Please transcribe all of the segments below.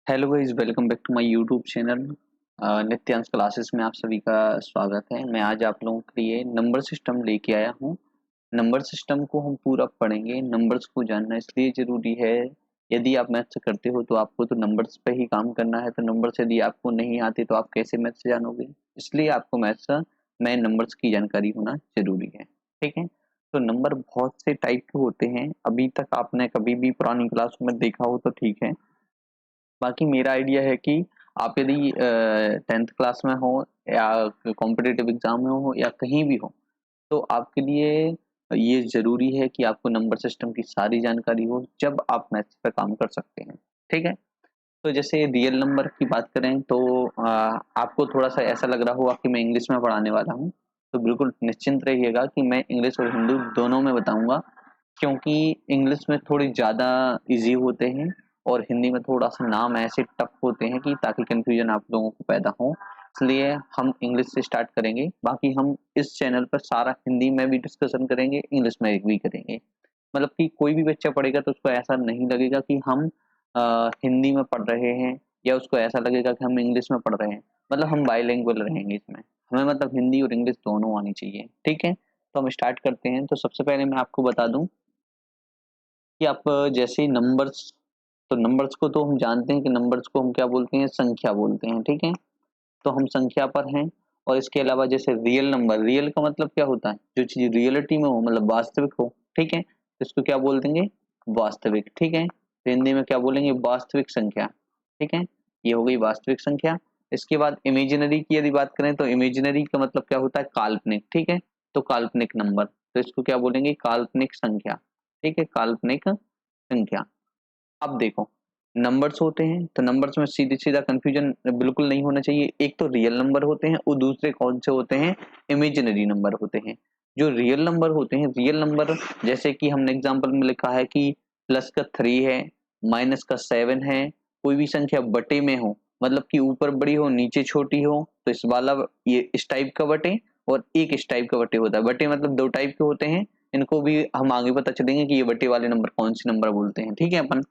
Hello guys, welcome back to my YouTube channel. Nityansh classes में आप सभी का स्वागत है। मैं आज आप लोगों के लिए नंबर सिस्टम लेके आया हूँ। नंबर सिस्टम को हम पूरा पढ़ेंगे। नंबर्स को जानना इसलिए ज़रूरी है, यदि आप मैथ्स करते हो तो आपको तो नंबर्स पे ही काम करना है। तो नंबर्स यदि आपको नहीं आते तो आप कैसे मैथ्स जानोगे? इसलिए आपको मैथ्स में नंबर्स की जानकारी होना ज़रूरी है। ठीक है? तो नंबर बहुत से टाइप के होते हैं। अभी तक आपने कभी भी पुरानी क्लासों में देखा हो तो ठीक है। बाकी मेरा आइडिया है कि आप यदि 10th क्लास में हो या कॉम्पिटिटिव एग्जाम में हो या कहीं भी हो, तो आपके लिए ये ज़रूरी है कि आपको नंबर सिस्टम की सारी जानकारी हो, जब आप मैथ्स पे काम कर सकते हैं। ठीक है? तो जैसे रियल नंबर की बात करें तो आपको थोड़ा-सा ऐसा लग रहा होगा कि मैं इंग्लिश में पढ़ाने वाला हूँ, तो बिल्कुल निश्चिंत रहिएगा कि मैं इंग्लिश और हिंदी दोनों में बताऊँगा। क्योंकि इंग्लिश में थोड़ी ज़्यादा ईज़ी होते हैं और हिंदी में थोड़ा-सा नाम ऐसे टफ होते हैं कि ताकि कन्फ्यूज़न आप लोगों को पैदा हो। इसलिए हम इंग्लिश से स्टार्ट करेंगे, बाकी हम इस चैनल पर सारा हिंदी में भी डिस्कशन करेंगे, इंग्लिश में भी करेंगे। मतलब कि कोई भी बच्चा पढ़ेगा तो उसको ऐसा नहीं लगेगा कि हम हिंदी में पढ़ रहे हैं या उसको ऐसा लगेगा कि हम इंग्लिश में पढ़ रहे हैं। मतलब हम बाइलिंगुअल रहेंगे इसमें। हमें मतलब हिंदी और इंग्लिश दोनों आनी चाहिए। ठीक है? तो हम स्टार्ट करते हैं। तो सबसे पहले मैं आपको बता दूँ कि आप जैसे ही नंबर्स, तो नंबर्स को तो हम जानते हैं कि नंबर्स को हम क्या बोलते हैं, संख्या बोलते हैं। ठीक है? तो हम संख्या पर हैं। और इसके अलावा जैसे रियल नंबर, रियल का मतलब क्या होता है? जो चीज़ रियलिटी में हो, मतलब वास्तविक हो। ठीक है? तो इसको क्या बोल देंगे? वास्तविक। ठीक है? तो हिंदी में क्या बोलेंगे? वास्तविक संख्या। ठीक है? ये हो गई वास्तविक संख्या। इसके बाद इमेजिनरी की यदि बात करें तो इमेजिनरी का मतलब क्या होता है? काल्पनिक। ठीक है? तो काल्पनिक नंबर, तो इसको क्या बोलेंगे? काल्पनिक संख्या। ठीक है? काल्पनिक संख्या। अब देखो, नंबर्स होते हैं तो नंबर्स में सीधा-सीधा कन्फ्यूजन बिल्कुल नहीं होना चाहिए। एक तो रियल नंबर होते हैं और दूसरे कौन से होते हैं? इमेजिनरी नंबर होते हैं। जो रियल नंबर होते हैं, रियल नंबर जैसे कि हमने एग्जांपल में लिखा है कि प्लस का 3 है, माइनस का 7 है, कोई भी संख्या बटे में हो, मतलब कि ऊपर बड़ी हो, नीचे छोटी हो, तो इस वाला ये इस टाइप का बटे और एक इस टाइप का बटे होता है। बटे मतलब 2 टाइप के होते हैं, इनको भी हम आगे पता चलेंगे कि ये बटे वाले नंबर कौन से नंबर बोलते हैं। ठीक है? अपन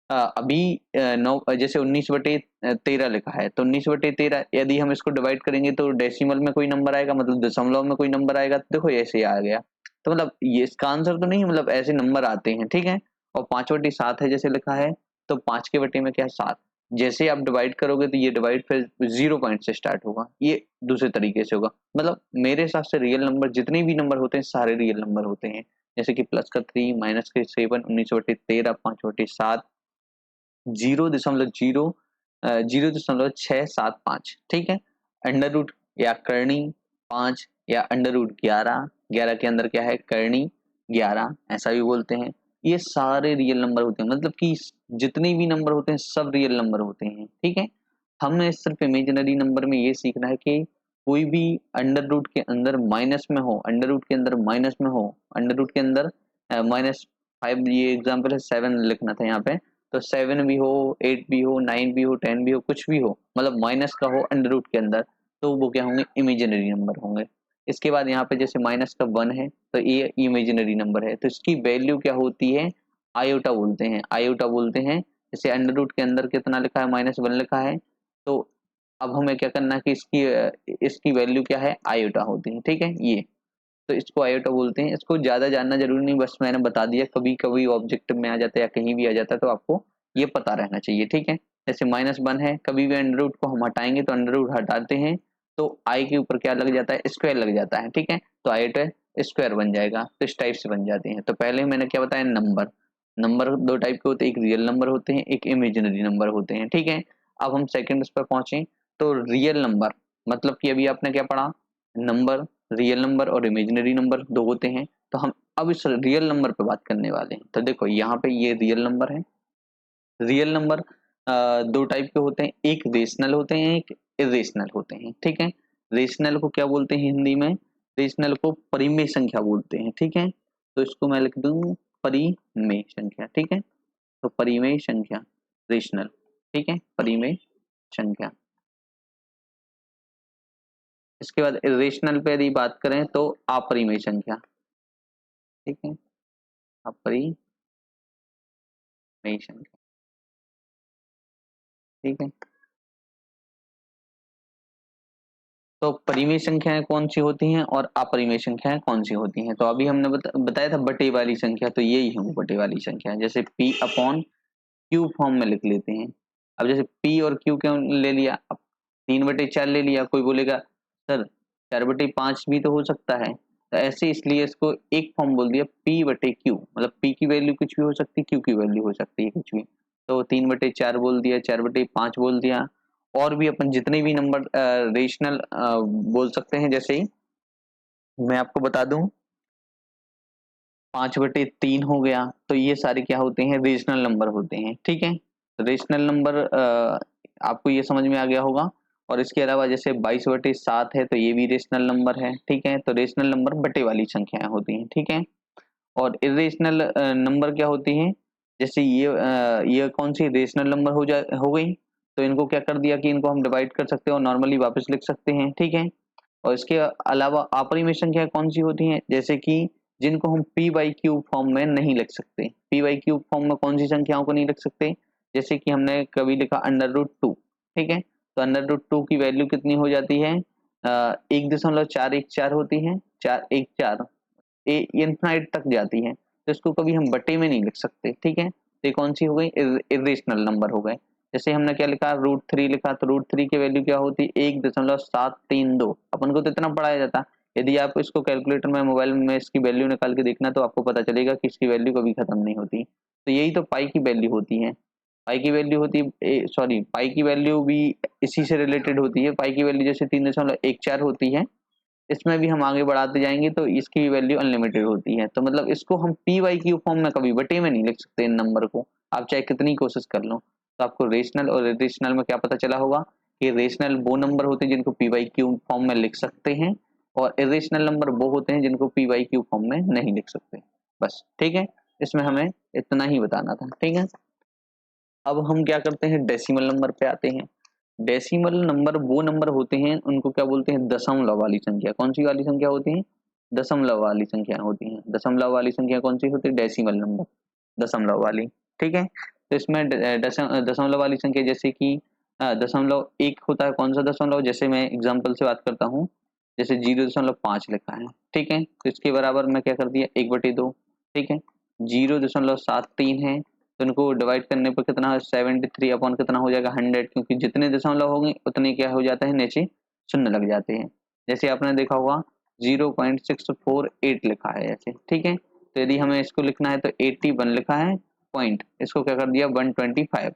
अभी 9 जैसे 19/13 लिखा है, तो 19/13 यदि हम इसको डिवाइड करेंगे तो डेसिमल में कोई नंबर आएगा, मतलब दशमलव में कोई नंबर आएगा, तो देखो ऐसे ही आ गया। तो मतलब ये इसका आंसर तो नहीं है, मतलब ऐसे नंबर आते हैं, ठीक है? और 5/7 है जैसे लिखा है, तो 5 के बटे में क्या है? 7। जैसे आप डिवाइड करोगे तो ये डिवाइड फिर 0 पॉइंट से स्टार्ट होगा, ये दूसरे तरीके से होगा। मतलब मेरे हिसाब से रियल नंबर जितने भी नंबर होते हैं, सारे रियल नंबर होते हैं। जैसे कि प्लस का 3, माइनस के 7, 19/13, 5/7, 0.675, ठीक है? अंडर रूट या करनी 5 या अंडर रूट 11, 11 के अंदर क्या है? करनी 11, ऐसा भी बोलते हैं। ये सारे रियल नंबर होते हैं, मतलब कि जितने भी नंबर होते हैं सब रियल नंबर होते हैं। ठीक है? हमें सिर्फ इमेजिनरी नंबर में ये सीखना है कि कोई भी अंडर रूट के अंदर माइनस में हो, अंडर रूट के अंदर माइनस में हो, अंडर रूट के अंदर -5, ये एग्जांपल है, 7 लिखना था यहाँ पे। तो 7 भी हो, 8 भी हो, 9 भी हो, 10 भी हो, कुछ भी हो, मतलब माइनस का हो अंडर रूट के अंदर, तो वो क्या होंगे? इमेजिनरी नंबर होंगे। इसके बाद यहाँ पे जैसे माइनस का 1 है, तो ये इमेजिनरी नंबर है, तो इसकी वैल्यू क्या होती है? आयोटा बोलते हैं, आयोटा बोलते हैं। जैसे अंडर रूट के अंदर कितना लिखा है? -1 लिखा है, तो अब हमें क्या करना है कि इसकी वैल्यू क्या है? आयोटा होती है। ठीक है? ये, तो इसको आयोटा बोलते हैं। इसको ज़्यादा जानना ज़रूरी नहीं, बस मैंने बता दिया, कभी-कभी ऑब्जेक्टिव में आ जाता है या कहीं भी आ जाता है, तो आपको ये पता रहना चाहिए। ठीक है? जैसे -1 है, कभी भी अंडर रूट को हम हटाएँगे तो अंडर रूट हटाते हैं, तो आई के ऊपर क्या लग जाता है? स्क्वायर लग जाता है। ठीक है? तो आयोटा स्क्वायर बन जाएगा, तो इस टाइप से बन जाते हैं। तो पहले मैंने क्या बताया? नंबर। नंबर 2 टाइप के होते हैं, एक रियल नंबर होते हैं, एक इमेजिनरी नंबर होते हैं। ठीक है? अब हम सेकंड उस पर पहुँचे, तो रियल नंबर मतलब कि अभी आपने क्या पढ़ा? नंबर, रियल नंबर और इमेजिनरी नंबर 2 होते हैं। तो हम अब इस रियल नंबर पे बात करने वाले हैं। तो देखो यहाँ पे ये रियल नंबर है। रियल नंबर 2 टाइप के होते हैं, एक रेशनल होते हैं, एक इर्रेशनल होते हैं। ठीक है? रेशनल को क्या बोलते हैं हिंदी में? रेशनल को परिमेय संख्या बोलते हैं। ठीक है? तो इसको मैं लिख दूँ परिमेय संख्या। ठीक है? तो परिमेय संख्या, रेशनल। ठीक है? परिमेय संख्या। इसके बाद इर्रेशनल पे यदि बात करें तो अपरिमेय संख्या। ठीक है? अपरिमेय संख्या। ठीक है। तो परिमेय संख्याएं कौन सी होती हैं और अपरिमेय संख्याएं कौन सी होती हैं? तो अभी हमने बताया था बटे वाली संख्या, तो यही है वो बटे वाली संख्या। जैसे p अपॉन क्यू फॉर्म में लिख लेते हैं। अब जैसे p और q क्यों ले लिया? अब 3/4 ले लिया। कोई बोलेगा सर 4/5 भी तो हो सकता है, तो ऐसे इसलिए इसको एक फॉर्म बोल दिया p/q। मतलब p की वैल्यू कुछ भी हो सकती है, q की वैल्यू हो सकती है कुछ भी। तो 3/4 बोल दिया, 4/5 बोल दिया। और भी अपन जितने भी नंबर रेशनल बोल सकते हैं। जैसे ही मैं आपको बता दूं 5/3 हो गया, तो ये सारे क्या होते हैं? रेशनल नंबर होते हैं। ठीक है, रेशनल नंबर आपको ये समझ में आ गया होगा। और इसके अलावा जैसे 22/7 है, तो ये भी रेशनल नंबर है। ठीक है, तो रेशनल नंबर बटे वाली संख्याएं होती हैं। ठीक है, और इरेशनल नंबर क्या होती हैं? जैसे ये कौन सी रेशनल नंबर हो गई, तो इनको क्या कर दिया कि इनको हम डिवाइड कर सकते हैं और नॉर्मली वापस लिख सकते हैं। ठीक है, और इसके अलावा अपरिमेय संख्या कौन सी होती हैं? जैसे कि जिनको हम पी बाई क्यू फॉर्म में नहीं लिख सकते। पी बाई क्यू फॉर्म में कौन सी संख्याओं को नहीं लिख सकते? जैसे कि हमने कभी लिखा √2। ठीक है, तो √2 की वैल्यू कितनी हो जाती है? 1.414 होती है। 414 इनफाइनाइट तक जाती है, तो इसको कभी हम बटे में नहीं लिख सकते। ठीक है, तो ये कौन सी हो गई? इरेशनल नंबर हो गए। जैसे हमने क्या लिखा? √3 लिखा, तो √3 की वैल्यू क्या होती है? 1.732। अपन को तो इतना पढ़ाया जाता। यदि आप इसको कैलकुलेटर में मोबाइल में इसकी वैल्यू निकाल के देखना, तो आपको पता चलेगा कि इसकी वैल्यू कभी खत्म नहीं होती। तो यही तो पाई की वैल्यू होती है। पाई की वैल्यू होती है, सॉरी, पाई की वैल्यू भी इसी से रिलेटेड होती है। पाई की वैल्यू जैसे 3.14 होती है, इसमें भी हम आगे बढ़ाते जाएंगे तो इसकी वैल्यू अनलिमिटेड होती है। तो मतलब इसको हम पी वाई क्यू फॉर्म में कभी बटे में नहीं लिख सकते इन नंबर को, आप चाहे कितनी कोशिश कर लो। तो आपको रेशनल और इरेशनल में क्या पता चला होगा कि रेशनल वो नंबर होते हैं जिनको पी वाई क्यू फॉर्म में लिख सकते हैं, और इरेशनल नंबर वो होते हैं जिनको पी वाई क्यू फॉर्म में नहीं लिख सकते। बस ठीक है, इसमें हमें इतना ही बताना था। ठीक है, अब हम क्या करते हैं? डेसिमल नंबर पे आते हैं। डेसिमल नंबर वो नंबर होते हैं, उनको क्या बोलते हैं? दशमलव वाली संख्या। कौन सी वाली संख्या होती है? दशमलव वाली संख्या होती है। दशमलव वाली संख्या कौन सी होती है? डेसिमल नंबर, दशमलव वाली। ठीक है, तो इसमें दशमलव वाली संख्या जैसे कि दशमलव एक होता है। कौन सा दशमलव? जैसे मैं एग्जांपल से बात करता हूँ, जैसे 0.5 लिखा है। ठीक है, तो इसके बराबर मैं क्या कर दिया? 1/2। ठीक है, 0.73 है, तो इनको डिवाइड करने पर कितना? 73 अपॉन कितना हो जाएगा? 100, क्योंकि जितने दशमलव होंगे उतने क्या हो जाते हैं? नीचे शून्य लग जाते हैं। जैसे आपने देखा होगा 0.648 लिखा है ऐसे। ठीक है, तो यदि हमें इसको लिखना है तो 81 लिखा है पॉइंट, इसको क्या कर दिया? 125।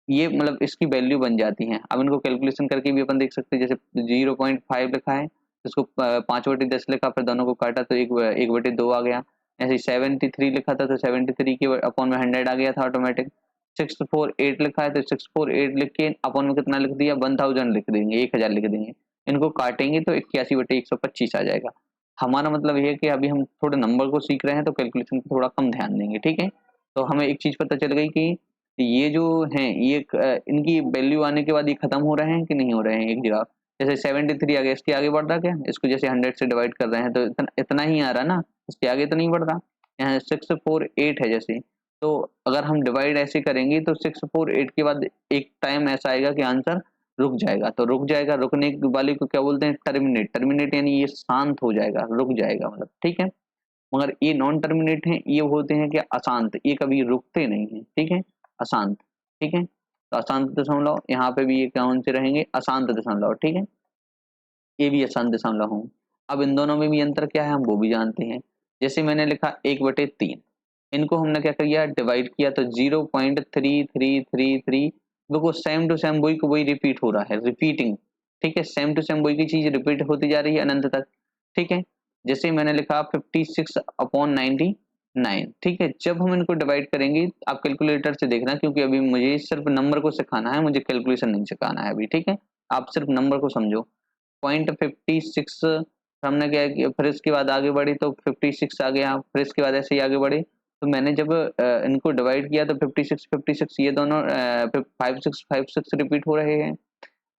ये मतलब इसकी वैल्यू बन जाती है। अब इनको कैलकुलेशन करके भी अपन देख सकते हैं। जैसे 0.5 लिखा है, इसको 5/10 लिखा, फिर दोनों को काटा तो 1/2 आ गया। ऐसे 73 लिखा था, तो 73 के अपॉन में 100 आ गया था ऑटोमेटिक। 648 लिखा है, तो 648 लिख के अपॉन में कितना लिख दिया? 1000 लिख देंगे, 1000 लिख देंगे। इनको काटेंगे तो 81/125 आ जाएगा। हमारा मतलब ये है कि अभी हम थोड़े नंबर को सीख रहे हैं, तो कैलकुलेशन पे थोड़ा कम ध्यान देंगे। ठीक है, तो हमें एक चीज पता चल गई कि ये जो हैं ये इनकी वैल्यू आने के बाद ये खत्म हो रहे हैं कि नहीं हो रहे हैं एक जगह। जैसे 73 आ गया, इसके आगे बढ़ रहा क्या? इसको जैसे 100 से डिवाइड कर रहे हैं तो इतना ही आ रहा ना, इसके आगे तो नहीं बढ़ रहा। यहाँ 648 है जैसे, तो अगर हम डिवाइड ऐसे करेंगे तो 648 के बाद एक टाइम ऐसा आएगा कि आंसर रुक जाएगा। तो रुक जाएगा, रुकने वाले को क्या बोलते हैं? टर्मिनेट। टर्मिनेट यानी ये शांत हो जाएगा, रुक जाएगा मतलब। ठीक है, मगर ये नॉन टर्मिनेट हैं, ये होते हैं कि अशांत, ये कभी रुकते नहीं है। ठीक है, अशांत। ठीक है, तो अशांत दशमलव यहाँ पे भी ये कौन से रहेंगे? अशांत दशमलव। ठीक है, ये भी अशांत दशमलव होंगे। अब इन दोनों में भी अंतर क्या है हम वो भी जानते हैं। जैसे मैंने लिखा 1/3, इनको हमने क्या किया? डिवाइड किया, तो 0.3333 बिल्कुल सेम टू सेम वही को वही रिपीट हो रहा है, रिपीटिंग। ठीक है, सेम टू सेम वही की चीज रिपीट होती जा रही है अनंत तक। ठीक है, जैसे मैंने लिखा 56/99। ठीक है, जब हम इनको डिवाइड करेंगे, आप कैलकुलेटर से देखना, क्योंकि अभी मुझे सिर्फ नंबर को सिखाना है, मुझे कैलकुलेशन नहीं सिखाना है अभी। ठीक है, आप सिर्फ नंबर को समझो। 0.56 हमने क्या किया? फिर इसके बाद आगे बढ़े तो 56 आ गया, फिर इसके बाद ऐसे ही आगे बढ़े। तो मैंने जब इनको डिवाइड किया तो 56 ये दोनों 56 रिपीट हो रहे हैं।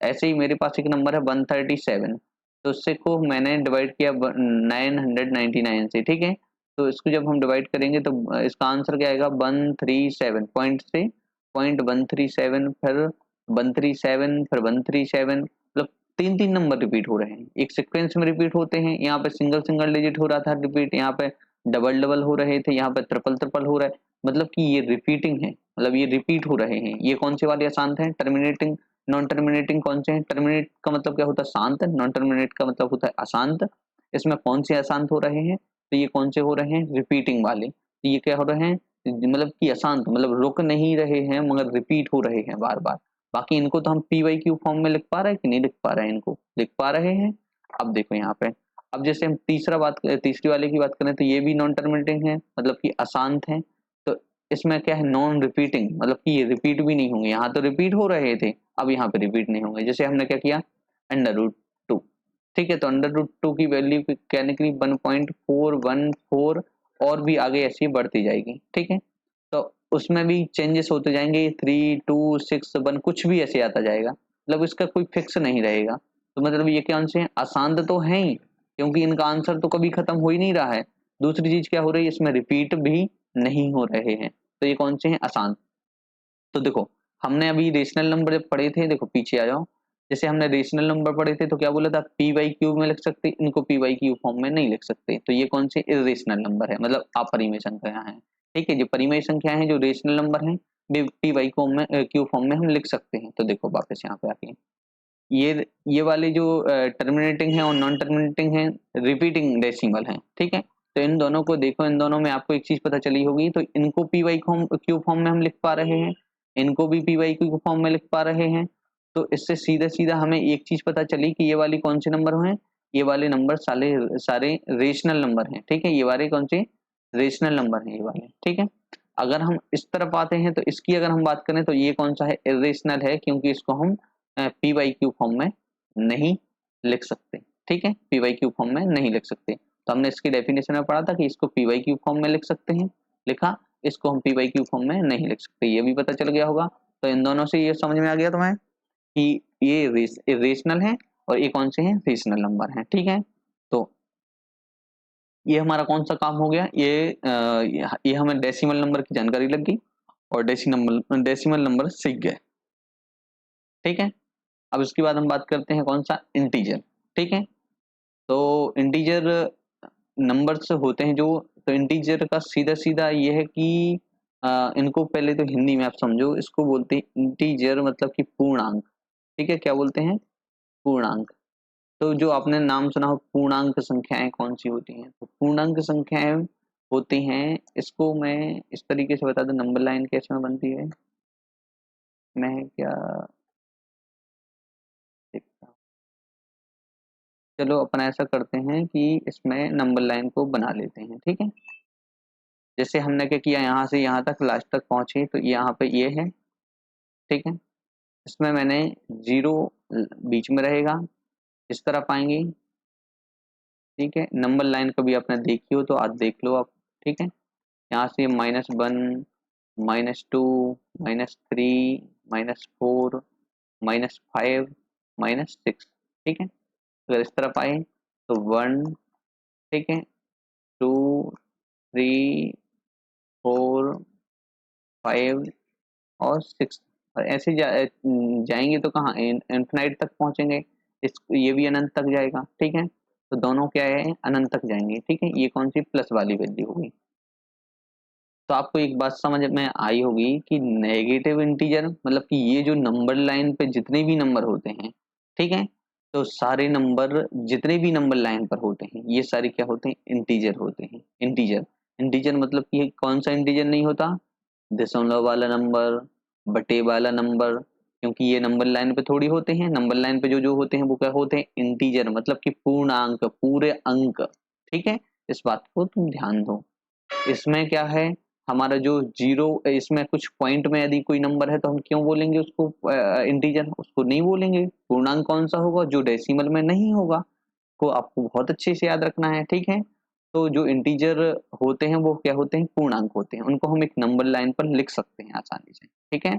ऐसे ही मेरे पास एक नंबर है 137, तो उससे को मैंने डिवाइड किया 999 से। ठीक है, तो इसको जब हम डिवाइड करेंगे तो इसका आंसर क्या आएगा? 137 पॉइंट से 0.137, फिर 137, फिर 137, मतलब 3-3 नंबर रिपीट हो रहे हैं, एक सीक्वेंस में रिपीट होते हैं। यहाँ पे सिंगल डिजिट हो रहा था रिपीट, यहाँ पे डबल हो रहे थे, यहाँ पे ट्रिपल हो रहा है, मतलब कि ये रिपीटिंग है, मतलब ये रिपीट हो रहे हैं। ये कौन से वाले अशांत हैं? टर्मिनेटिंग, नॉन टर्मिनेटिंग कौन से हैं? टर्मिनेट का मतलब क्या होता है? शांत। नॉन टर्मिनेट का मतलब होता है अशांत। इसमें कौन से अशांत हो रहे हैं? तो ये कौन से हो रहे हैं? रिपीटिंग वाले। तो ये क्या हो रहे हैं? मतलब कि अशांत, मतलब रुक नहीं रहे हैं मगर रिपीट हो रहे हैं बार बार। बाकी इनको तो हम पी वाई क्यू फॉर्म में लिख पा रहे हैं कि नहीं लिख पा रहे हैं? इनको लिख पा रहे हैं। अब देखो यहाँ पे, अब जैसे हम तीसरी वाले की बात करें तो ये भी नॉन टर्मिनेटिंग है, मतलब कि अशांत है। तो इसमें क्या है? नॉन रिपीटिंग, मतलब कि ये रिपीट भी नहीं होंगे। यहाँ तो रिपीट हो रहे थे, अब यहाँ पे रिपीट नहीं होंगे। जैसे हमने क्या किया? Under root 2। ठीक है, तो अंडर रूट 2 की वैल्यू क्या निकली? 1.414, और भी आगे ऐसी बढ़ती जाएगी। ठीक है, तो उसमें भी चेंजेस होते जाएंगे, 3, 2, 6, 1 कुछ भी ऐसे आता जाएगा, मतलब इसका कोई फिक्स नहीं रहेगा। तो मतलब ये कौन से हैं? अशांत तो हैं ही, क्योंकि इनका आंसर तो कभी खत्म हो ही नहीं रहा है। दूसरी चीज क्या हो रही है? इसमें रिपीट भी नहीं हो रहे हैं, तो ये कौन से हैं? अशांत। तो देखो, हमने अभी रेशनल नंबर जब पढ़े थे, देखो पीछे आ जाओ, जैसे हमने रेशनल नंबर पढ़े थे तो क्या बोला था? पी वाई क्यूब में लिख सकते, इनको पी वाई क्यूब फॉर्म में नहीं लिख सकते। तो ये कौन से इरेशनल नंबर है, मतलब अपरिमेय संख्या है। ठीक है, जो परिमेय संख्या है, जो रेशनल नंबर है, पी वाई क्यूब फॉर्म में हम लिख सकते हैं। तो देखो वापस यहाँ पे आके, ये वाले जो टर्मिनेटिंग है और नॉन टर्मिनेटिंग है, रिपीटिंग डेसिमल है। ठीक है, तो इन दोनों को देखो, इन दोनों में आपको एक चीज पता चली होगी, तो इनको पी वाई क्यू फॉर्म में हम लिख पा रहे हैं, इनको भी पी वाई क्यू फॉर्म में लिख पा रहे हैं। तो इससे सीधा सीधा हमें एक चीज पता चली कि ये वाली कौन से नंबर हैं? ये वाले नंबर सारे सारे रेशनल नंबर हैं। ठीक है, ये वाले कौन से? रेशनल नंबर हैं ये वाले। ठीक है, अगर हम इस तरफ आते हैं तो इसकी अगर हम बात करें तो ये कौन सा है? इरेशनल है, क्योंकि इसको हम पी वाई क्यू फॉर्म में नहीं लिख सकते। ठीक है, पी वाई क्यू फॉर्म में नहीं लिख सकते। तो हमने इसकी डेफिनेशन में पढ़ा था कि इसको पी वाई क्यू फॉर्म में लिख सकते हैं, लिखा, इसको हम पी वाई क्यू फॉर्म में नहीं लिख सकते, ये भी पता चल गया होगा। तो इन दोनों से ये समझ में आ गया तुम्हें कि ये रेशनल है और ये कौन से हैं? रेशनल नंबर हैं। ठीक है, तो ये हमारा कौन सा काम हो गया? ये हमें डेसिमल नंबर की जानकारी लग गई और डेसिमल नंबर सीख गए। ठीक है, अब इसके बाद हम बात करते हैं कौन सा? इंटीजर। ठीक है, तो इंटीजर नंबर्स होते हैं जो, तो इंटीजर का सीधा सीधा ये है कि इनको पहले तो हिंदी में आप समझो, इसको बोलते हैं इंटीजर, मतलब कि पूर्णांक। ठीक है, क्या बोलते हैं? पूर्णांक। तो जो आपने नाम सुना हो, पूर्णांक संख्याएं कौन सी होती हैं? तो पूर्णांक संख्याएं होती हैं, इसको मैं इस तरीके से बता दूं, नंबर लाइन कैसे में बनती है, मैं क्या देखता हूँ। चलो अपन ऐसा करते हैं कि इसमें नंबर लाइन को बना लेते हैं। ठीक है, जैसे हमने क्या किया, यहाँ से यहाँ तक लास्ट तक पहुंचे, तो यहाँ पे ये है। ठीक है, इसमें मैंने जीरो बीच में रहेगा, इस तरफ आएंगे। ठीक है, नंबर लाइन कभी आपने देखी हो तो आज देख लो आप। ठीक है, यहाँ से -1, -2, -3, -4, -5, -6। ठीक है, अगर इस तरफ आए तो 1, ठीक है, 2, 3, 4, 5 और 6, और ऐसे जाएंगे तो कहाँ? इनफिनाइट तक पहुंचेंगे। इस ये भी अनंत तक जाएगा। ठीक है, तो दोनों क्या है? अनंत तक जाएंगे। ठीक है, ये कौन सी? प्लस वाली वैल्यू होगी। तो आपको एक बात समझ में आई होगी कि नेगेटिव इंटीजर, मतलब कि ये जो नंबर लाइन पे जितने भी नंबर होते हैं, ठीक है, तो सारे नंबर जितने भी नंबर लाइन पर होते हैं, ये सारे क्या होते हैं? इंटीजर होते हैं। इंटीजर, इंटीजर मतलब कि कौन सा इंटीजर नहीं होता? दशमलव वाला नंबर, बटे वाला नंबर, क्योंकि ये नंबर लाइन पे थोड़ी होते हैं। नंबर लाइन पे जो जो होते हैं वो क्या होते हैं? इंटीजर, मतलब कि पूर्णांक, पूरे अंक। ठीक है, इस बात को तुम ध्यान दो। इसमें क्या है? हमारा जो जीरो, इसमें कुछ पॉइंट में यदि कोई नंबर है तो हम क्यों बोलेंगे उसको इंटीजर? उसको नहीं बोलेंगे। पूर्णांक कौन सा होगा? जो डेसिमल में नहीं होगा, को आपको बहुत अच्छे से याद रखना है। ठीक है, तो जो इंटीजर होते हैं वो क्या होते हैं? पूर्णांक होते हैं, उनको हम एक नंबर लाइन पर लिख सकते हैं आसानी से। ठीक है,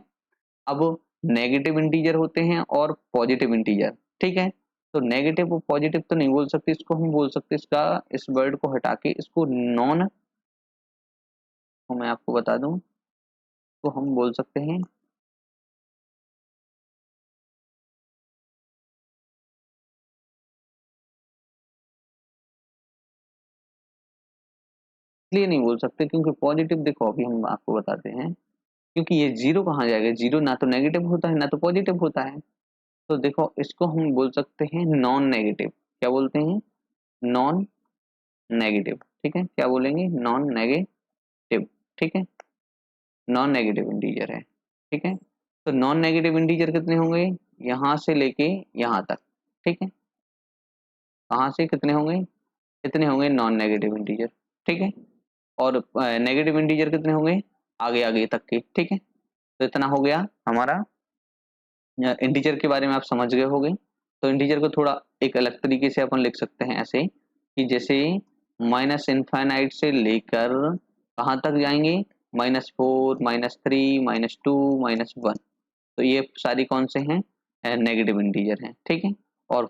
अब नेगेटिव इंटीजर होते हैं और पॉजिटिव इंटीजर। ठीक है, तो नेगेटिव और पॉजिटिव तो नहीं बोल सकते, इसको हम बोल सकते, इसका इस वर्ड को हटा के इसको नॉन, तो मैं आपको बता दूं, तो हम बोल सकते हैं इसलिए नहीं बोल सकते क्योंकि पॉजिटिव, देखो अभी हम आपको बताते हैं, क्योंकि ये जीरो कहाँ जाएगा, जीरो ना तो नेगेटिव होता है ना तो पॉजिटिव होता है। तो देखो इसको हम बोल सकते हैं नॉन नेगेटिव। क्या बोलते हैं? Non negative. ठीक है, क्या बोलेंगे? Non negative. ठीक है, नॉन नेगेटिव इंटीजर है। ठीक है, तो नॉन नेगेटिव इंटीजर कितने होंगे? यहाँ से लेके यहाँ तक। ठीक है, कहाँ से कितने होंगे? कितने होंगे नॉन नेगेटिव इंटीजर? ठीक है, और नेगेटिव इंटीजर कितने होंगे? आगे आगे तक के। ठीक है, तो इतना हो गया हमारा इंटीजर के बारे में, आप समझ गए होंगे। तो इंटीजर को थोड़ा एक अलग तरीके से अपन लिख सकते हैं ऐसे, कि जैसे माइनस इनफाइनाइट से लेकर कहाँ तक जाएंगे? -4, -3, -2, -1। तो ये सारी कौन से हैं? नेगेटिव इंटीजर हैं। ठीक है, और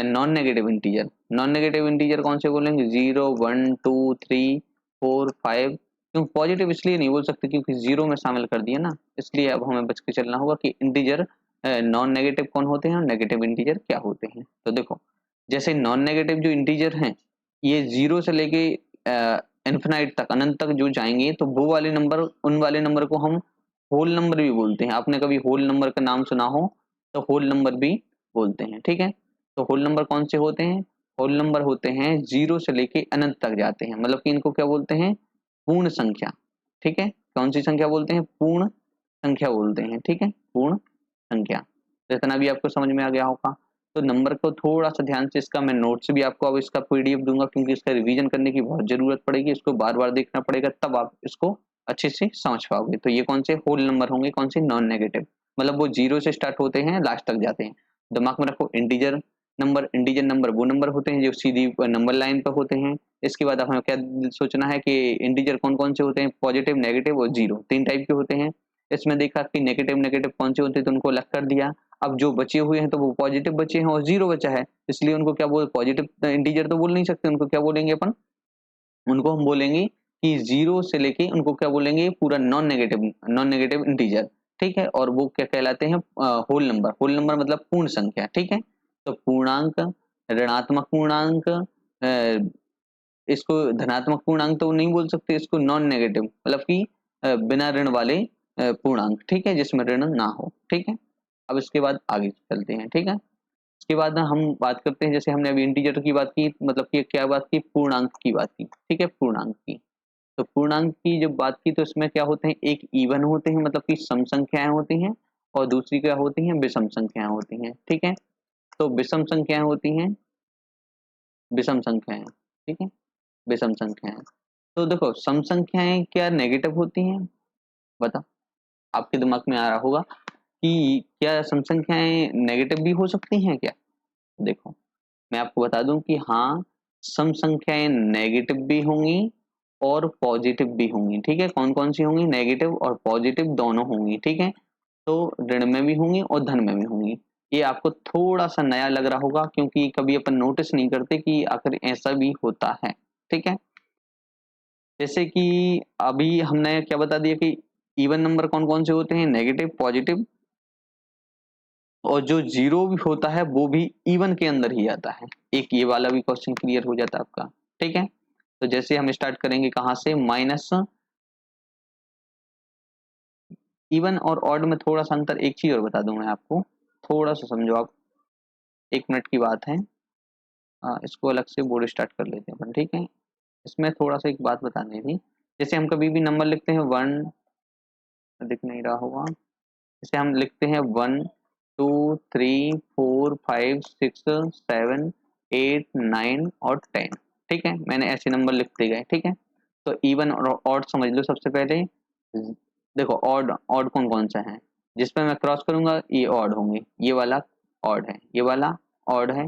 non negative integer, non negative integer कौन से बोलेंगे? 0, 1, 2, 3, 4, 5। क्यों पॉजिटिव इसलिए नहीं बोल सकते क्योंकि जीरो में शामिल कर दिया ना, इसलिए अब हमें बच के चलना होगा कि इंटीजर नॉन नेगेटिव कौन होते हैं और नेगेटिव इंटीजर क्या होते हैं। तो देखो, जैसे नॉन नेगेटिव जो इंटीजर हैं, ये जीरो से लेके इन्फिनाइट तक, अनंत तक जो जाएंगे, तो वो वाले नंबर, उन वाले नंबर को हम होल नंबर भी बोलते हैं। आपने कभी होल नंबर का नाम सुना हो तो होल नंबर भी बोलते हैं। ठीक है, तो होल नंबर कौन से होते हैं? होल नंबर होते हैं जीरो से लेके अनंत तक जाते हैं, मतलब कि इनको क्या बोलते हैं? पूर्ण संख्या। ठीक है, कौन सी संख्या बोलते हैं? पूर्ण संख्या बोलते हैं। ठीक है, पूर्ण संख्या। तो इतना भी आपको समझ में आ गया होगा। तो नंबर को थोड़ा सा ध्यान से, इसका मैं नोट्स भी आपको अब इसका पीडीएफ दूंगा क्योंकि इसका रिवीजन करने की बहुत जरूरत पड़ेगी, इसको बार बार देखना पड़ेगा, तब आप इसको अच्छे से समझ पाओगे। तो ये कौन से होल नंबर होंगे? कौन से? नॉन नेगेटिव, मतलब वो जीरो से स्टार्ट होते हैं लास्ट तक जाते हैं। दिमाग में रखो, इंटीजर नंबर, इंटीजर नंबर वो नंबर होते हैं जो सीधी नंबर लाइन पर होते हैं। इसके बाद हमें क्या सोचना है कि इंटीजर कौन कौन से होते हैं? पॉजिटिव, नेगेटिव और जीरो, तीन टाइप के होते हैं। इसमें देखा कि नेगेटिव नेगेटिव कौन से होते हैं तो उनको अलग कर दिया। अब जो बचे हुए हैं तो वो पॉजिटिव बचे हैं और जीरो बचा है, इसलिए उनको क्या बोल, पॉजिटिव इंटीजर तो बोल नहीं सकते, उनको क्या बोलेंगे अपन? उनको हम बोलेंगे कि जीरो से लेके उनको क्या बोलेंगे? पूरा नॉन नेगेटिव इंटीजर। ठीक है, और वो क्या कहलाते हैं? Whole number. होल नंबर मतलब पूर्ण संख्या। ठीक है, तो पूर्णांक, ऋणात्मक पूर्णांक, इसको धनात्मक पूर्णांक तो नहीं बोल सकते, इसको नॉन नेगेटिव मतलब कि बिना ऋण वाले पूर्णांक। ठीक है, जिसमें ऋण ना हो। ठीक है, अब इसके बाद आगे चलते हैं। ठीक है, इसके बाद ना हम बात करते हैं, जैसे हमने अभी इंटीजर की बात की, मतलब कि क्या बात की? पूर्णांक की बात की। ठीक है, पूर्णांक की। तो पूर्णांक की जब बात की तो इसमें क्या होते हैं? एक इवन होते हैं, मतलब कि सम संख्याएं होती हैं, और दूसरी क्या होती हैं? विषम संख्याएं होती हैं। ठीक है, तो विषम संख्याएं होती हैं, विषम संख्याएं। ठीक है, विषम संख्याएं। तो देखो, सम संख्याएं क्या नेगेटिव होती हैं? बताओ, आपके दिमाग में आ रहा होगा कि क्या सम संख्याएं नेगेटिव भी हो सकती हैं क्या? देखो, मैं आपको बता दूं कि हाँ, सम संख्याएं नेगेटिव भी होंगी और पॉजिटिव भी होंगी। ठीक है, कौन कौन सी होंगी? नेगेटिव और पॉजिटिव दोनों होंगी। ठीक है, तो ऋण में भी होंगी और धन में भी होंगी। ये आपको थोड़ा सा नया लग रहा होगा क्योंकि कभी अपन नोटिस नहीं करते कि आखिर ऐसा भी होता है। ठीक है, जैसे कि अभी हमने क्या बता दिया कि इवन नंबर कौन कौन से होते हैं? नेगेटिव, पॉजिटिव, और जो जीरो भी होता है वो भी इवन के अंदर ही आता है। एक ये वाला भी क्वेश्चन क्लियर हो जाता है आपका। ठीक है, तो जैसे हम स्टार्ट करेंगे कहाँ से? माइनस। इवन और ऑड में थोड़ा सा अंतर, एक चीज और बता दूं मैं आपको, थोड़ा सा समझो आप, 1 मिनट की बात है। इसको अलग से बोर्ड स्टार्ट कर लेते हैं अपन। ठीक है, इसमें थोड़ा सा एक बात बतानी थी। जैसे हम कभी भी नंबर लिखते हैं, वन, दिख नहीं रहा होगा, जैसे हम लिखते हैं 1, 2, 3, 4, 5, 6, 7, 8, 9 और 10। ठीक है, मैंने ऐसे नंबर लिखते गए। ठीक है, तो इवन और ऑड समझ लो सबसे पहले। देखो, ऑड, ऑड कौन कौन सा है? जिस पे मैं क्रॉस करूंगा ये ऑड होंगे, ये वाला ऑड है, ये वाला ऑड है,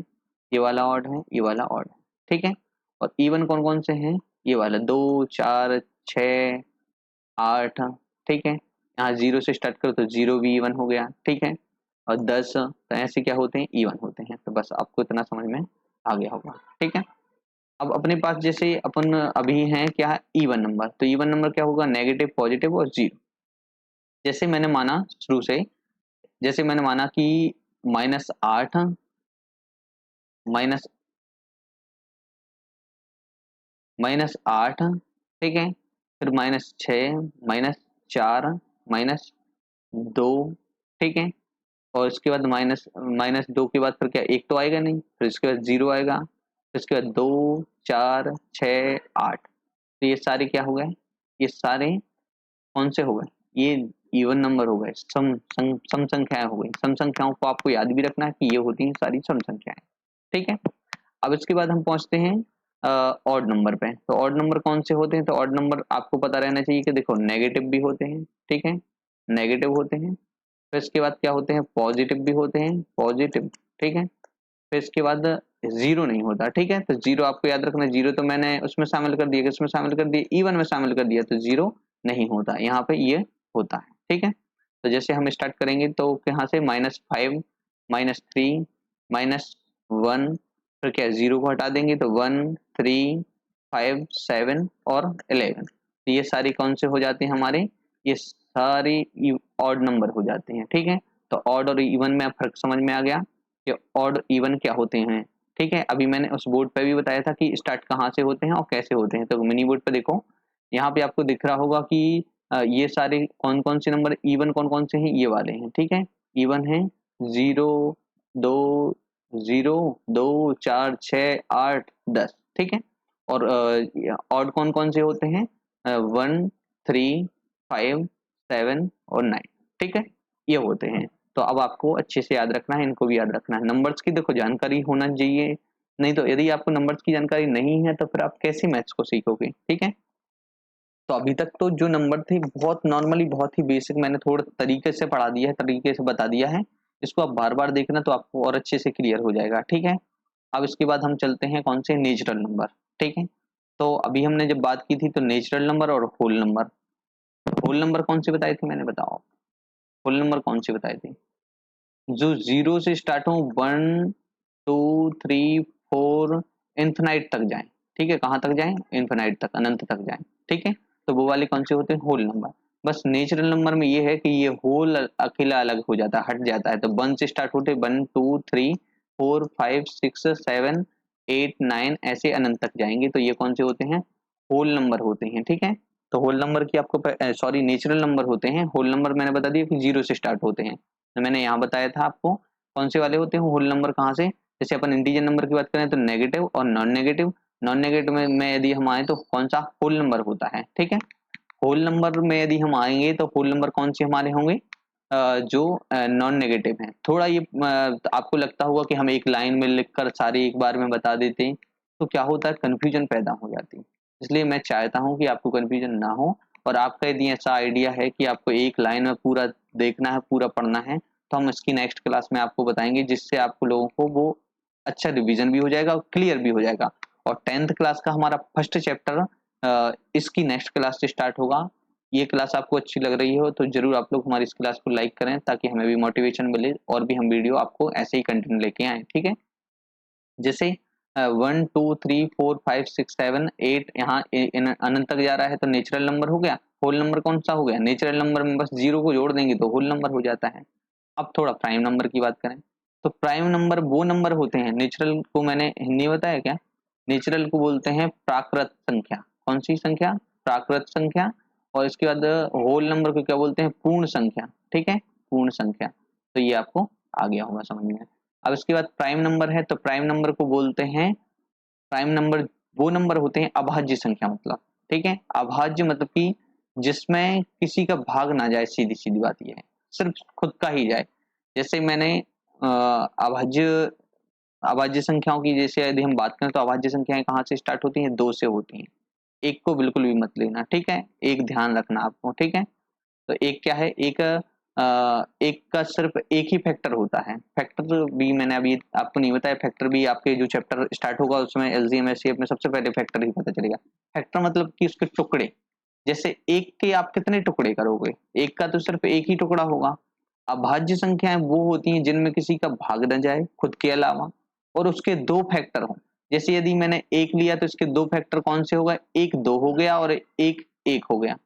ये वाला ऑड है, ये वाला ऑड है। ठीक है, और इवन कौन कौन से हैं? ये वाला 2, 4, 6, 8। ठीक है, यहाँ जीरो से स्टार्ट करो तो जीरो भी इवन हो गया। ठीक है, और 10, तो ऐसे क्या होते हैं? इवन होते हैं। तो बस आपको इतना समझ में आ गया होगा। ठीक है, अब अपने पास जैसे अपन अभी हैं क्या? Even number. तो इवन नंबर क्या होगा? नेगेटिव, पॉजिटिव और जीरो। जैसे मैंने माना शुरू से, जैसे मैंने माना कि -8, माइनस -8 ठीक है, फिर -6, -4, -2, ठीक है, और इसके बाद -2 के बाद फिर क्या, एक तो आएगा नहीं, फिर इसके बाद 0 आएगा, फिर इसके बाद 2, 4, 6, 8। तो ये सारे क्या हो गए, ये सारे कौन से हो गए, ये इवन नंबर हो गए, सम संख्याएं हो गई। सम संख्याओं को आपको याद भी रखना है कि ये होती हैं सारी सम संख्याएं, ठीक है। अब इसके बाद हम पहुंचते हैं ऑड नंबर पे। तो ऑड नंबर कौन से होते हैं, तो ऑड नंबर आपको पता रहना चाहिए कि देखो नेगेटिव भी होते हैं, ठीक है, नेगेटिव होते हैं, फिर इसके बाद क्या होते हैं, पॉजिटिव भी होते हैं, पॉजिटिव, ठीक है, फिर इसके बाद जीरो नहीं होता, ठीक है। तो जीरो आपको याद रखना, जीरो तो मैंने उसमें शामिल कर दिया, किसमें शामिल कर दिया, इवन में शामिल कर दिया, तो जीरो नहीं होता, यहाँ पे ये होता है, ठीक है। तो जैसे हम स्टार्ट करेंगे तो यहाँ से -5, -3, -1, फिर क्या जीरो को हटा देंगे तो 1, 3, 5, 7 और 11। तो ये सारी कौन से हो जाते हैं हमारे, ये सारी ऑड नंबर हो जाते हैं, ठीक है। तो ऑड और इवन में फर्क समझ में आ गया कि ऑड इवन क्या होते हैं, ठीक है। अभी मैंने उस बोर्ड पे भी बताया था कि स्टार्ट कहाँ से होते हैं और कैसे होते हैं। तो मिनी बोर्ड पे देखो, यहाँ पे आपको दिख रहा होगा कि ये सारे कौन कौन से नंबर इवन कौन कौन से हैं, ये वाले हैं, ठीक है। इवन है 0, 2, 0, 2, 4, 6, 8, 10, ठीक है। और ऑड कौन कौन से होते हैं, 1, 3, 5, 7 और 9, ठीक है, ये होते हैं। तो अब आपको अच्छे से याद रखना है, इनको भी याद रखना है। नंबर्स की देखो जानकारी होना चाहिए, नहीं तो यदि आपको नंबर्स की जानकारी नहीं है तो फिर आप कैसे मैथ्स को सीखोगे, ठीक है। तो अभी तक तो जो नंबर थे बहुत नॉर्मली, बहुत ही बेसिक मैंने थोड़ा तरीके से पढ़ा दिया है, तरीके से बता दिया है। इसको आप बार बार देखना तो आपको और अच्छे से क्लियर हो जाएगा, ठीक है। अब इसके बाद हम चलते हैं कौन से, नेचुरल नंबर, ठीक है। तो अभी हमने जब बात की थी तो नेचुरल नंबर और होल नंबर। होल नंबर कौन से बताए थे मैंने, बताओ होल नंबर कौन से बताए थे, जो जीरो से स्टार्ट हो, 1, 2, 3, 4, इन्फिनाइट तक जाएं, ठीक है, कहाँ तक जाएं, इन्फिनाइट तक, अनंत तक जाएं, ठीक है। तो वो वाले कौन से होते हैं, होल नंबर। बस नेचुरल नंबर में ये है कि ये होल अकेला अलग हो जाता है, हट जाता है। तो 1 से स्टार्ट होते 1, 2, 3, 4, 5, 6, 7, 8, 9 ऐसे अनंत तक जाएंगे, तो ये कौन से होते हैं, होल नंबर होते हैं, ठीक है। तो होल नंबर की आपको सॉरी नेचुरल नंबर होते हैं। होल नंबर मैंने बता दिया कि जीरो से स्टार्ट होते हैं। तो मैंने यहाँ बताया था आपको कौन से वाले होते हैं होल नंबर, कहाँ से, जैसे अपन इंटीजर नंबर की बात करें तो नेगेटिव और नॉन नेगेटिव। नॉन नेगेटिव में यदि हम आए तो कौन सा होल नंबर होता है, ठीक है। होल नंबर में यदि हम आएंगे तो होल नंबर कौन से हमारे होंगे, जो नॉन नेगेटिव हैं। थोड़ा ये आपको लगता होगा कि हम एक लाइन में लिखकर सारे एक बार में बता देते हैं, तो क्या होता है, कंफ्यूजन पैदा हो जाती है। इसलिए मैं चाहता हूँ कि आपको कंफ्यूजन ना हो, और आपका यदि ऐसा आइडिया है कि आपको एक लाइन में पूरा देखना है, पूरा पढ़ना है, तो हम इसकी नेक्स्ट क्लास में आपको बताएंगे, जिससे आपको लोगों को वो अच्छा रिवीजन भी हो जाएगा और क्लियर भी हो जाएगा। और 10th क्लास का हमारा फर्स्ट चैप्टर इसकी नेक्स्ट क्लास से स्टार्ट होगा। ये क्लास आपको अच्छी लग रही हो तो जरूर आप लोग हमारी इस क्लास को लाइक करें, ताकि हमें भी मोटिवेशन मिले और भी हम वीडियो आपको ऐसे ही कंटेंट लेके आए, ठीक है। जैसे 1, 2, 3, 4, 5, 6, 7, 8 यहाँ अनंत तक जा रहा है तो नेचुरल नंबर हो गया। होल नंबर कौन सा हो गया, नेचुरल नंबर में बस जीरो को जोड़ देंगे तो होल नंबर हो जाता है। अब थोड़ा प्राइम नंबर की बात करें, तो प्राइम नंबर वो नंबर होते हैं, नेचुरल को मैंने हिंदी में बताया क्या, नेचुरल को बोलते हैं प्राकृत संख्या। कौन सी संख्या, प्राकृत संख्या। और इसके बाद होल नंबर को क्या बोलते हैं, पूर्ण संख्या, ठीक है, पूर्ण संख्या। तो ये आपको आ गया होगा समझ में। अब इसके बाद प्राइम नंबर है, तो प्राइम नंबर को बोलते हैं, प्राइम नंबर वो नंबर होते हैं अभाज्य संख्या, मतलब ठीक है, अभाज्य मतलब कि जिसमें किसी का भाग ना जाए, सीधी सीधी बात ये है, सिर्फ खुद का ही जाए। जैसे मैंने अभाज्य अभाज्य संख्याओं की जैसे यदि हम बात करें तो अभाज्य संख्याएं कहाँ से स्टार्ट होती हैं, 2 से होती हैं। एक को बिल्कुल भी मत लेना, ठीक है, एक ध्यान रखना आपको, ठीक है। तो एक क्या है, एक का सिर्फ एक ही फैक्टर होता है। फैक्टर भी मैंने अभी आपको नहीं बताया, फैक्टर भी आपके जो चैप्टर स्टार्ट होगा उसमें एलसीएम एचसीएफ में सबसे पहले फैक्टर ही पता चलेगा। फैक्टर मतलब कि उसके टुकड़े, जैसे एक के आप कितने टुकड़े करोगे, एक का तो सिर्फ एक ही टुकड़ा होगा। अभाज्य संख्याएं वो होती हैं जिनमें किसी का भाग न जाए खुद के अलावा, और उसके दो फैक्टर हों। जैसे यदि मैंने एक लिया तो इसके दो फैक्टर कौन से होगा, एक 2 हो गया और एक 1 हो गया,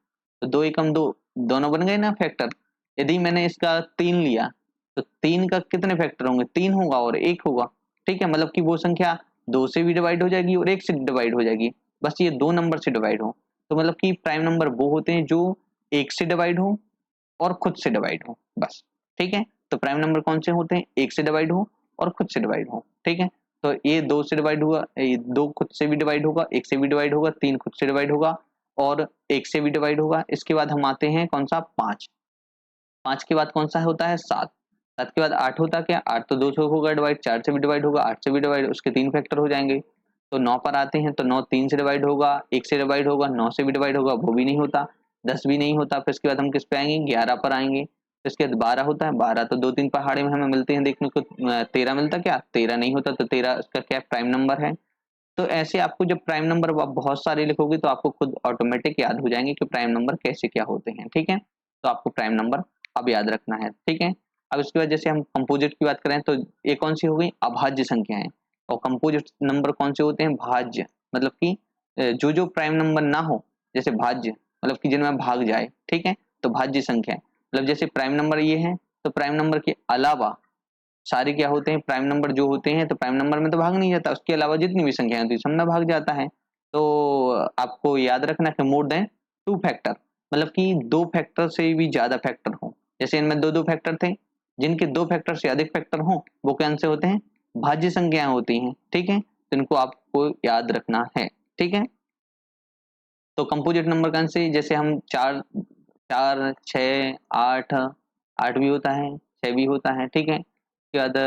तो 2 एकम 2 दोनों बन गए ना फैक्टर। यदि मैंने इसका 3 लिया तो 3 का कितने फैक्टर होंगे, 3 होगा और 1 होगा, ठीक है। मतलब कि वो संख्या 2 से भी डिवाइड हो जाएगी और 1 से डिवाइड हो जाएगी, बस ये 2 नंबर से डिवाइड हो। तो मतलब कि प्राइम नंबर वो होते हैं जो एक से डिवाइड हो और खुद से डिवाइड हो, बस। ठीक है, तो प्राइम नंबर कौन से होते हैं? एक से डिवाइड हो और खुद से डिवाइड हो। ठीक है, तो ये दो से डिवाइड हुआ, ये दो खुद से भी डिवाइड होगा, एक से भी डिवाइड होगा, तीन खुद से डिवाइड होगा और एक से भी डिवाइड होगा। इसके बाद हम आते हैं कौन सा? पांच। पांच के बाद कौन सा होता है? सात। सात के बाद आठ होता क्या? आठ तो दो से होगा डिवाइड, चार से भी डिवाइड होगा, आठ से भी डिवाइड, उसके तीन फैक्टर हो जाएंगे। तो नौ पर आते हैं, तो नौ तीन से डिवाइड होगा, एक से डिवाइड होगा, नौ से भी डिवाइड होगा, वो भी नहीं होता। दस भी नहीं होता। फिर इसके बाद हम किस पे आएंगे? ग्यारह पर आएंगे। फिर इसके बाद बारह होता है। बारह तो दो तीन पहाड़े में हमें मिलते हैं देखने को। तेरह मिलता क्या? तेरह नहीं होता। तो तेरह इसका क्या? प्राइम नंबर है। तो ऐसे आपको जब प्राइम नंबर आप बहुत सारे लिखोगे तो आपको खुद ऑटोमेटिक याद हो जाएंगे कि प्राइम नंबर कैसे क्या होते हैं। ठीक है, तो आपको प्राइम नंबर अब याद रखना है। ठीक है, अब इसके बाद जैसे हम कंपोजिट की बात करें तो ये कौन सी हो गई? अभाज्य संख्याएं। और कंपोजिट नंबर कौन से होते हैं? भाज्य, मतलब कि जो जो प्राइम नंबर ना हो, जैसे भाज्य मतलब कि जिनमें भाग जाए। ठीक है, तो भाज्य संख्या मतलब जैसे प्राइम नंबर ये है, तो प्राइम नंबर के अलावा सारे क्या होते हैं? प्राइम नंबर जो होते हैं, तो प्राइम नंबर में तो भाग नहीं जाता, उसके अलावा जितनी भी संख्याएं होती है सब में भाग जाता है। तो आपको याद रखना कि मोर देन टू फैक्टर, मतलब कि दो फैक्टर से भी ज्यादा फैक्टर हो। जैसे इनमें दो दो फैक्टर थे, जिनके दो फैक्टर से अधिक फैक्टर हो वो कौन से होते हैं? भाज्य संख्याएं होती हैं। ठीक है, तो इनको आपको याद रखना है। ठीक है, तो कंपोजिट नंबर कौन से? जैसे हम चार, चार, छ, आठ, आठ भी होता है, छह भी होता है। ठीक है, उसके बाद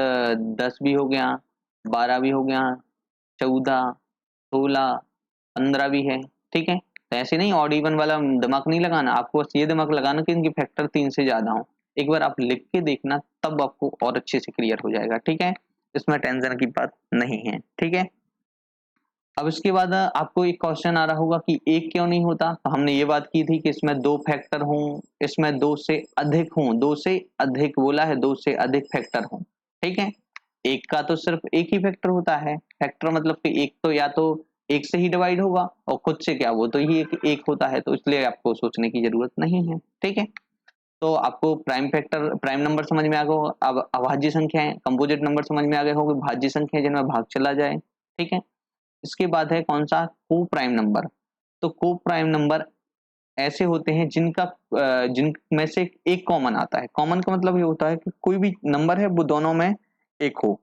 10 भी हो गया, 12 भी हो गया, 14, 16, 15 भी है। ठीक है, तो ऐसे नहीं ऑड इवन वाला दिमाग नहीं लगाना, आपको बस ये दिमाग लगाना कि इनके फैक्टर 3 से ज्यादा हो। एक बार आप लिख के देखना, तब आपको और अच्छे से क्लियर हो जाएगा। ठीक है, इसमें टेंशन की बात नहीं है। ठीक है, अब इसके बाद आपको एक क्वेश्चन आ रहा होगा कि एक क्यों नहीं होता? तो हमने ये बात की थी कि इसमें दो फैक्टर हों, इसमें दो से अधिक हों, दो से अधिक बोला है, दो से अधिक फैक्टर हों। ठीक है, एक का तो सिर्फ एक ही फैक्टर होता है। फैक्टर मतलब कि एक तो या तो एक से ही डिवाइड होगा और खुद से क्या, वो तो ही एक होता है, तो इसलिए आपको सोचने की जरूरत नहीं है। ठीक है, तो आपको प्राइम फैक्टर, प्राइम नंबर समझ में आ गया होगा। अब अभाज्य संख्या है, कंपोजिट नंबर समझ में आ गए होंगे, भाज्य संख्या जिनमें भाग चला जाए। ठीक है, इसके बाद है कौन सा? को प्राइम नंबर। तो को प्राइम नंबर ऐसे होते हैं जिनका जिनमें से एक कॉमन आता है। कॉमन का मतलब ये होता है कि कोई भी नंबर है वो दोनों में एक हो।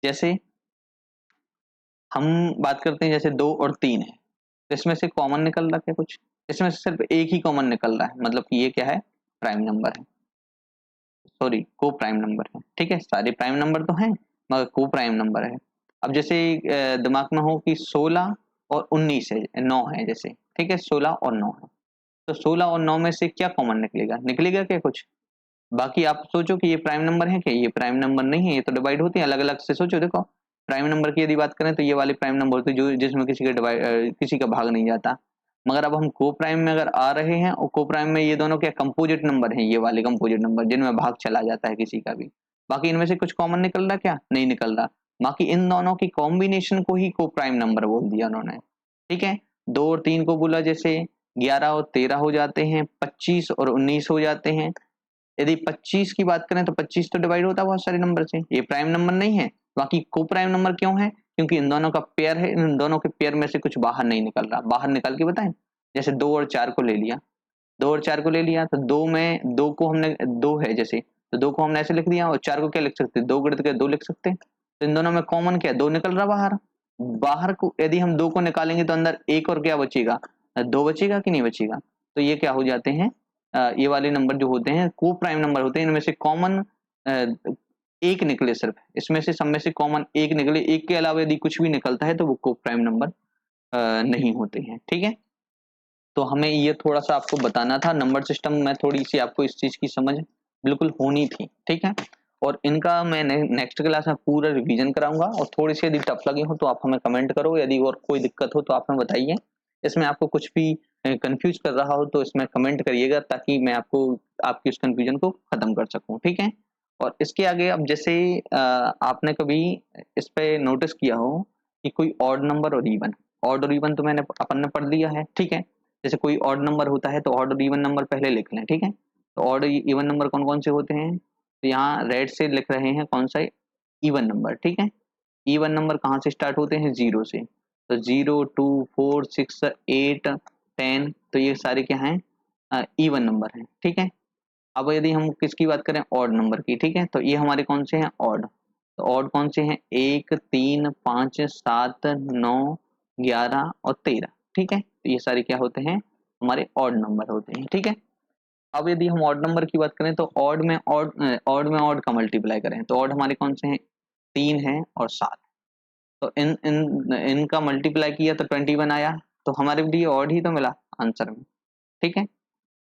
जैसे हम बात करते हैं जैसे दो और तीन है, तो इसमें से कॉमन निकल रहा है कुछ, इसमें से सिर्फ एक ही कॉमन निकल रहा है, मतलब कि ये क्या है? प्राइम नंबर है, सॉरी को प्राइम नंबर है। ठीक है, सारे प्राइम नंबर तो हैं मगर को प्राइम नंबर है। अब जैसे दिमाग में हो कि 16 और 19 है, 9 है जैसे। ठीक है, 16 और 9 है, तो 16 और 9 में से क्या कॉमन निकलेगा? निकलेगा क्या कुछ? बाकी आप सोचो कि ये प्राइम नंबर है क्या? ये प्राइम नंबर नहीं है, ये तो डिवाइड होती है अलग अलग से। सोचो, देखो प्राइम नंबर की यदि बात करें तो ये वाले प्राइम नंबर होते हैं जो जिसमें किसी का डिवाइड, किसी का भाग नहीं जाता। मगर अब हम को प्राइम में अगर आ रहे हैं, और को प्राइम में ये दोनों क्या कंपोजिट नंबर हैं, ये वाले कंपोजिट नंबर जिनमें भाग चला जाता है किसी का भी। बाकी इनमें से कुछ कॉमन निकल रहा? क्या नहीं निकल रहा। बाकी इन दोनों की कॉम्बिनेशन को ही को प्राइम नंबर बोल दिया उन्होंने। ठीक है, दो और तीन को बोला, जैसे 11 और 13 हो जाते हैं, 25 और 19 हो जाते हैं। यदि 25 की बात करें तो 25 तो डिवाइड होता है बहुत सारे नंबर से, ये प्राइम नंबर नहीं है। बाकी को प्राइम नंबर क्यों है? क्योंकि इन दोनों का पेयर है, इन दोनों के पेयर में से कुछ बाहर नहीं निकल रहा। बाहर निकाल के बताएं, जैसे दो और चार को ले लिया, दो और चार को ले लिया, तो दो में दो को हमने, दो है जैसे, तो दो को हमने ऐसे लिख दिया, और चार को क्या लिख सकते? दो गणित के दो लिख सकते हैं। तो इन दोनों में कॉमन क्या है? दो निकल रहा बाहर। बाहर को यदि हम दो को निकालेंगे तो अंदर एक और क्या बचेगा? दो बचेगा कि नहीं बचेगा? तो ये क्या हो जाते हैं? ये वाले नंबर जो होते हैं को प्राइम नंबर होते हैं, इनमें से कॉमन एक निकले, सिर्फ इसमें से सब में से कॉमन एक निकले, एक के अलावा यदि कुछ भी निकलता है तो वो को प्राइम नंबर नहीं होते हैं। ठीक है, तो हमें ये थोड़ा सा आपको बताना था नंबर सिस्टम में, थोड़ी सी आपको इस चीज की समझ बिल्कुल होनी थी। ठीक है, और इनका मैं नेक्स्ट क्लास में पूरा रिवीजन कराऊंगा, और थोड़ी सी यदि टफ लगे हो तो आप हमें कमेंट करो, यदि और कोई दिक्कत हो तो आप हमें बताइए। इसमें आपको कुछ भी कंफ्यूज कर रहा हो तो इसमें कमेंट करिएगा, ताकि मैं आपको आपकी उस कंफ्यूजन को खत्म कर सकूं। ठीक है, और इसके आगे अब जैसे आपने कभी इस पे नोटिस किया हो कि कोई ऑड नंबर और इवन, ऑड और इवन तो मैंने अपन ने पढ़ लिया है। ठीक है, जैसे कोई ऑड नंबर होता है तो ऑड और इवन नंबर पहले लिख लें। ठीक है, तो ऑड इवन नंबर कौन कौन से होते हैं? तो यहाँ रेड से लिख रहे हैं कौन सा? Even number. ठीक है, इवन नंबर कहाँ से स्टार्ट होते हैं? जीरो से। तो 0 2 4 6 8 10, तो ये सारे क्या हैं, इवन नंबर हैं, ठीक है। अब यदि हम किसकी बात करें, ऑड नंबर की, ठीक है, तो ये हमारे कौन से हैं, ऑड। तो ऑड कौन से हैं, 1 3 5 7 9 11 और 13, ठीक है। तो ये सारे क्या होते हैं, हमारे ऑड नंबर होते हैं, ठीक है। अब यदि हम ऑड नंबर की बात करें तो ऑड में ऑड का मल्टीप्लाई करें तो ऑड हमारे कौन से हैं, 3 है और 7। तो इन इन इनका मल्टीप्लाई किया तो 21 आया, तो हमारे लिए ऑड ही तो मिला आंसर में, ठीक है।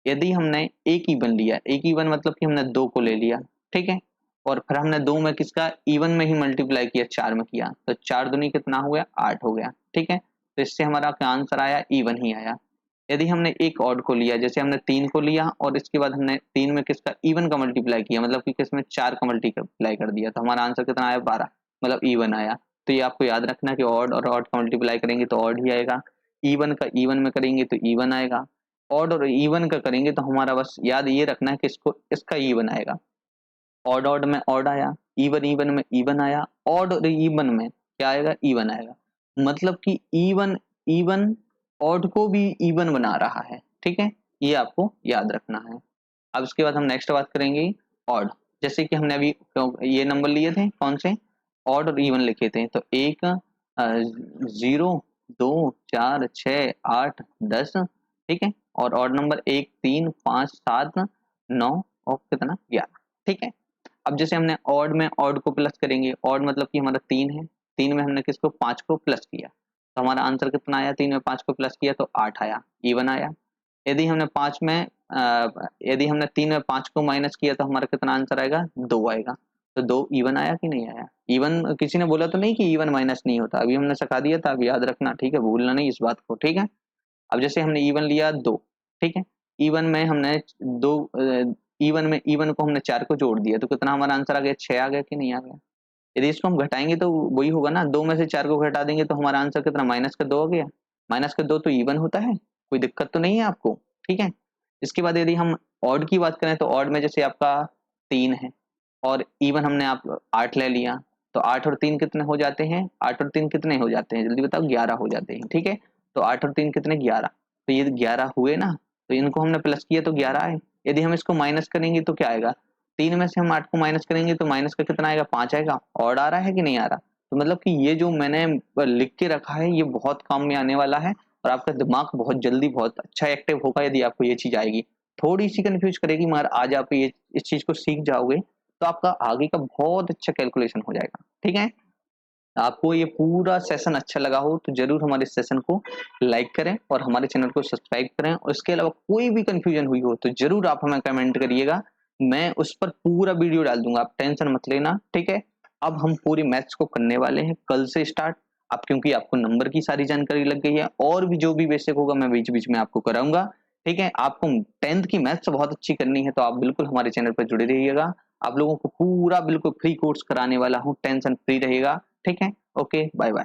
यदि हमने एक इवन लिया, एक इवन मतलब कि हमने 2 को ले लिया, ठीक है, और फिर हमने 2 में किसका, इवन में ही मल्टीप्लाई किया, 4 में किया, तो 4 दूनी कितना हो गया, 8 हो गया, ठीक है। तो इससे हमारा क्या आंसर आया, इवन ही आया। यदि हमने एक ऑड को लिया, जैसे हमने 3 को लिया और इसके बाद हमने 3 में किसका, इवन का मल्टीप्लाई किया, मतलब कि किसमें 4 का मल्टीप्लाई कर दिया, तो हमारा आंसर कितना आया, 12, मतलब इवन आया। तो ये आपको याद रखना कि ऑड और ऑड का मल्टीप्लाई करेंगे तो ऑड ही आएगा, इवन का इवन में करेंगे तो इवन आएगा, ऑड और इवन का करेंगे तो हमारा बस याद ये रखना है कि इसको इसका इवन आएगा। ऑड ऑड में ऑड आया, इवन इवन में इवन आया, ऑड और इवन में क्या आएगा, इवन आएगा। मतलब कि इवन इवन ऑड को भी इवन बना रहा है, ठीक है, ये आपको याद रखना है। अब इसके बाद हम नेक्स्ट बात करेंगे ऑड। जैसे कि हमने अभी ये नंबर लिए थे कौन से, ऑड और इवन लिखे थे, तो 1 0 2 4 6 8 10, ठीक है, और ऑड नंबर 1 3 5 7 9 और कितना, 11, ठीक है। अब जैसे हमने ऑड में ऑड को प्लस करेंगे, ऑड मतलब कि हमारा 3 है, 3 में हमने किसको, 5 को प्लस किया, तो हमारा आंसर कितना आया, 3 में 5 को प्लस किया तो 8 आया, इवन आया। यदि हमने 5 में यदि हमने 3 में 5 को माइनस किया तो हमारा कितना आंसर आएगा, 2 आएगा। तो 2 इवन आया कि नहीं आया, इवन किसी ने बोला तो नहीं कि इवन माइनस नहीं होता, अभी हमने सिखा दिया था, अभी याद रखना, ठीक है, भूलना नहीं इस बात को, ठीक है। अब जैसे हमने इवन लिया 2, ठीक है, इवन में हमने 2 इवन में इवन को हमने 4 को जोड़ दिया तो कितना हमारा आंसर आ गया, 6 आ गया कि नहीं आ गया। यदि इसको हम घटाएंगे तो वही होगा ना, 2 में से 4 को घटा देंगे तो हमारा आंसर कितना, माइनस का 2 हो गया। माइनस का 2 तो इवन होता है, कोई दिक्कत तो नहीं है आपको, ठीक है। इसके बाद यदि हम ऑड की बात करें तो ऑड में जैसे आपका 3 है और इवन हमने आप 8 ले लिया, तो 8 और 3 कितने हो जाते हैं, 8 और 3 कितने हो जाते हैं, जल्दी बताओ, 11 हो जाते हैं, ठीक है। तो 8 और 3 कितने, 11, तो ये 11 हुए ना, तो इनको हमने प्लस किया तो 11 आए। यदि हम इसको माइनस करेंगे तो क्या आएगा, 3 में से हम 8 को माइनस करेंगे तो माइनस का कितना आएगा, 5 आएगा। ऑड आ रहा है कि नहीं आ रहा, तो मतलब कि ये जो मैंने लिख के रखा है ये बहुत काम में आने वाला है और आपका दिमाग बहुत जल्दी बहुत अच्छा एक्टिव होगा यदि आपको ये चीज आएगी। थोड़ी सी कंफ्यूज करेगी मगर आज आप ये इस चीज को सीख जाओगे तो आपका आगे का बहुत अच्छा कैलकुलेशन हो जाएगा, ठीक है। आपको ये पूरा सेशन अच्छा लगा हो तो जरूर हमारे सेशन को लाइक करें और हमारे चैनल को सब्सक्राइब करें, और इसके अलावा कोई भी कंफ्यूजन हुई हो तो जरूर आप हमें कमेंट करिएगा, मैं उस पर पूरा वीडियो डाल दूंगा, आप टेंशन मत लेना, ठीक है। अब हम पूरी मैथ्स को करने वाले हैं कल से स्टार्ट, अब क्योंकि आपको नंबर की सारी जानकारी लग गई है और भी जो भी बेसिक होगा मैं बीच बीच में आपको कराऊंगा, ठीक है। आपको 10th की मैथ्स बहुत अच्छी करनी है तो आप बिल्कुल हमारे चैनल पर जुड़े रहिएगा, आप लोगों को पूरा बिल्कुल फ्री कोर्स कराने वाला हूँ, टेंशन फ्री रहेगा, ठीक है। Okay, bye bye.